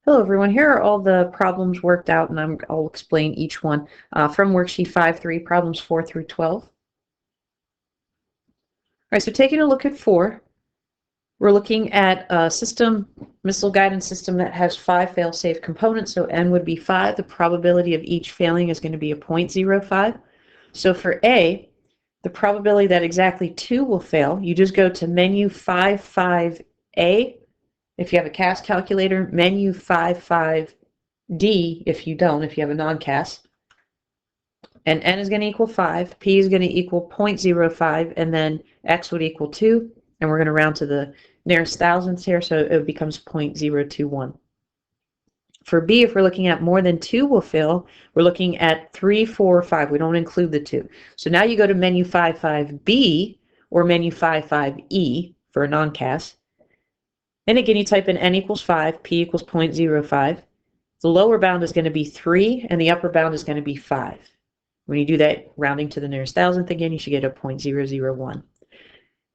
Hello everyone, here are all the problems worked out and I'll explain each one from worksheet 5.3, problems 4 through 12. All right, so taking a look at 4, we're looking at a missile guidance system that has 5 fail-safe components, so n would be 5. The probability of each failing is going to be a 0.05. So for A, the probability that exactly 2 will fail, you just go to menu 55A. If you have a CAS calculator, menu 55D if you don't, if you have a non-CAS. And n is going to equal 5, p is going to equal 0.05, and then x would equal 2. And we're going to round to the nearest thousandths here, so it becomes 0.021. For B, if we're looking at more than 2 will fail, we're looking at 3, 4, 5. We don't include the 2. So now you go to menu 55B or menu 55E for a non-CAS. And again, you type in n equals 5, p equals 0.05. The lower bound is going to be 3, and the upper bound is going to be 5. When you do that, rounding to the nearest thousandth again, you should get a 0.001.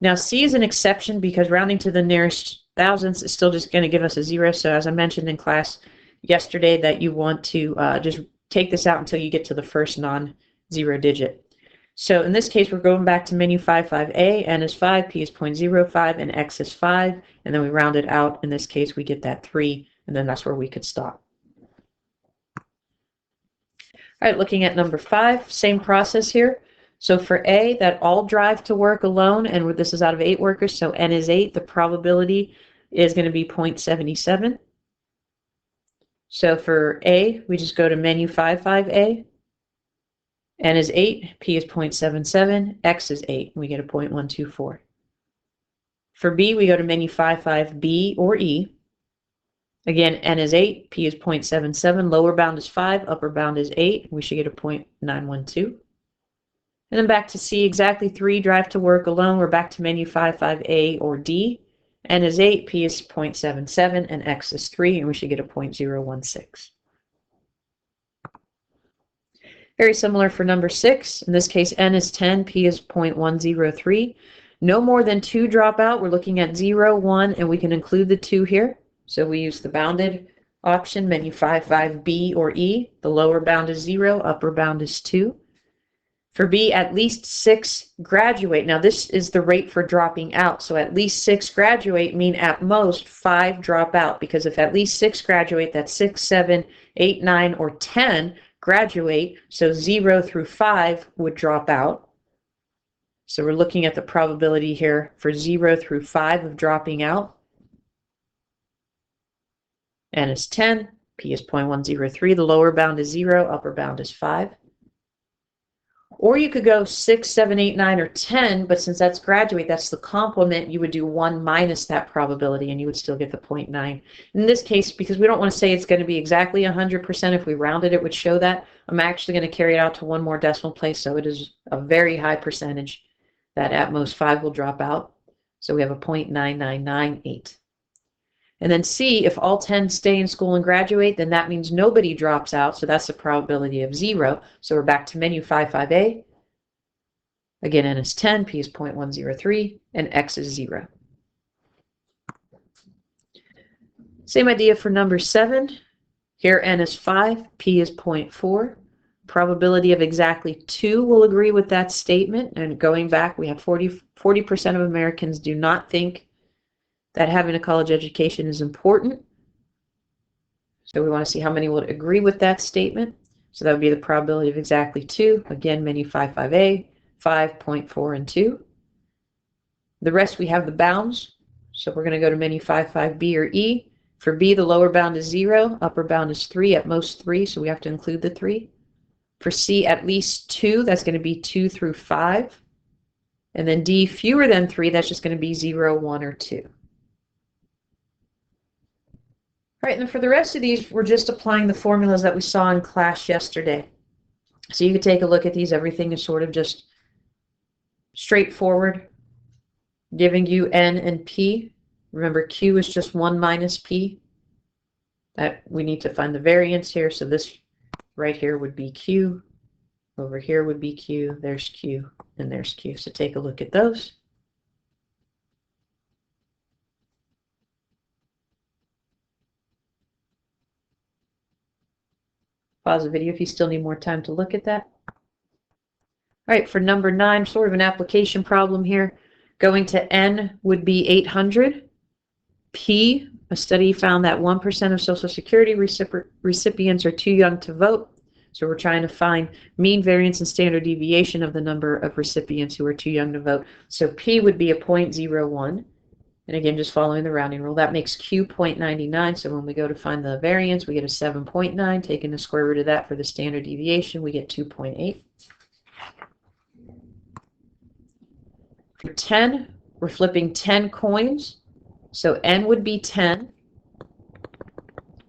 Now, C is an exception because rounding to the nearest thousandths is still just going to give us a 0. So as I mentioned in class yesterday, that you want to just take this out until you get to the first non-zero digit. So in this case, we're going back to menu 55A, n is 5, p is 0.05, and x is 5, and then we round it out. In this case, we get that 3, and then that's where we could stop. All right, looking at number 5, same process here. So for A, that all drive to work alone, and this is out of 8 workers, so n is 8, the probability is going to be 0.77. So for A, we just go to menu 55A. N is 8, p is 0.77, x is 8, and we get a 0.124. For B, we go to menu 55B or E. Again, n is 8, p is 0.77, lower bound is 5, upper bound is 8, we should get a 0.912. And then back to C, exactly 3, drive to work alone, we're back to menu 55A or D. N is 8, p is 0.77, and x is 3, and we should get a 0.016. Very similar for number 6. In this case, n is 10, p is 0.103. No more than 2 drop out. We're looking at 0, 1, and we can include the 2 here. So we use the bounded option, menu 55B or E. The lower bound is 0, upper bound is 2. For B, at least 6 graduate. Now this is the rate for dropping out. So at least 6 graduate mean at most 5 drop out, because if at least 6 graduate, that's 6, 7, 8, 9, or 10 graduate, so 0 through 5 would drop out. So we're looking at the probability here for 0 through 5 of dropping out. N is 10, p is 0.103, the lower bound is 0, upper bound is 5. Or you could go 6, 7, 8, 9, or 10, but since that's graduate, that's the complement, you would do 1 minus that probability, and you would still get the 0.9. In this case, because we don't want to say it's going to be exactly 100%, if we rounded it would show that, I'm actually going to carry it out to 1 more decimal place, so it is a very high percentage that at most 5 will drop out. So we have a 0.9998. And then C, if all 10 stay in school and graduate, then that means nobody drops out. So that's the probability of 0. So we're back to menu 55A. Again, n is 10, p is 0.103, and x is 0. Same idea for number 7. Here n is 5, p is 0.4. Probability of exactly 2 will agree with that statement. And going back, we have 40% of Americans do not think that having a college education is important. So we want to see how many would agree with that statement. So that would be the probability of exactly 2. Again, menu 55A, 5, 0.4, and 2. The rest, we have the bounds. So we're going to go to menu 55B or E. For B, the lower bound is 0, upper bound is 3, at most 3, so we have to include the 3. For C, at least 2, that's going to be 2 through 5. And then D, fewer than 3, that's just going to be 0, 1, or 2. All right, and for the rest of these, we're just applying the formulas that we saw in class yesterday. So you can take a look at these. Everything is sort of just straightforward, giving you n and p. Remember, q is just 1 minus p. That we need to find the variance here. So this right here would be q. Over here would be q. There's q, and there's q. So take a look at those. Pause the video if you still need more time to look at that. All right, for number 9, sort of an application problem here. Going to N would be 800. P, a study found that 1% of Social Security recipients are too young to vote. So we're trying to find mean variance and standard deviation of the number of recipients who are too young to vote. So P would be a 0.01. And again, just following the rounding rule, that makes Q 0.99. So when we go to find the variance, we get a 7.9. Taking the square root of that for the standard deviation, we get 2.8. For 10, we're flipping 10 coins. So N would be 10.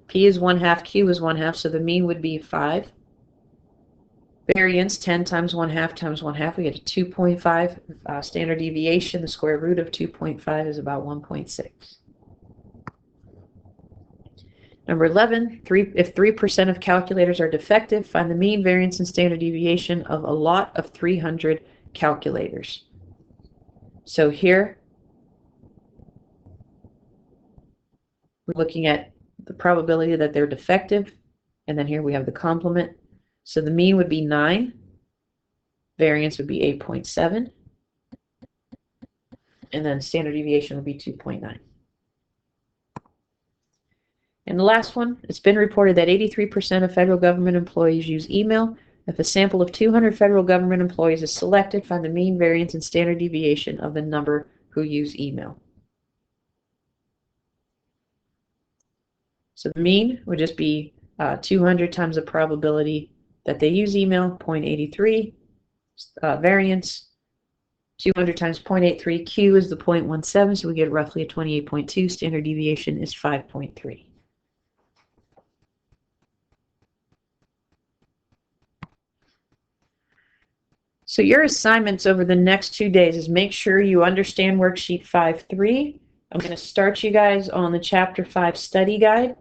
P is 1/2, Q is 1/2, so the mean would be 5. Variance, 10 times 1/2 times 1/2, we get a 2.5. Standard deviation, the square root of 2.5 is about 1.6. Number 11, if 3% of calculators are defective, find the mean variance and standard deviation of a lot of 300 calculators. So here, we're looking at the probability that they're defective, and then here we have the complement. So the mean would be 9, variance would be 8.7, and then standard deviation would be 2.9. And the last one, it's been reported that 83% of federal government employees use email. If a sample of 200 federal government employees is selected, find the mean variance and standard deviation of the number who use email. So the mean would just be 200 times the probability that they use email, 0.83. Variance, 200 times 0.83. Q is the 0.17, so we get roughly a 28.2. Standard deviation is 5.3. So your assignments over the next 2 days is make sure you understand worksheet 5.3. I'm going to start you guys on the chapter 5 study guide.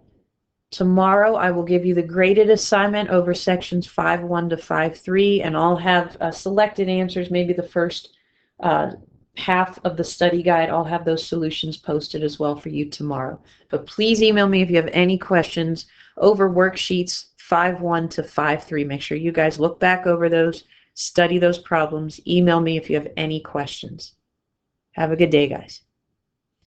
Tomorrow I will give you the graded assignment over sections 5.1 to 5.3, and I'll have selected answers, maybe the first half of the study guide. I'll have those solutions posted as well for you tomorrow. But please email me if you have any questions over worksheets 5.1 to 5.3. Make sure you guys look back over those, study those problems. Email me if you have any questions. Have a good day, guys.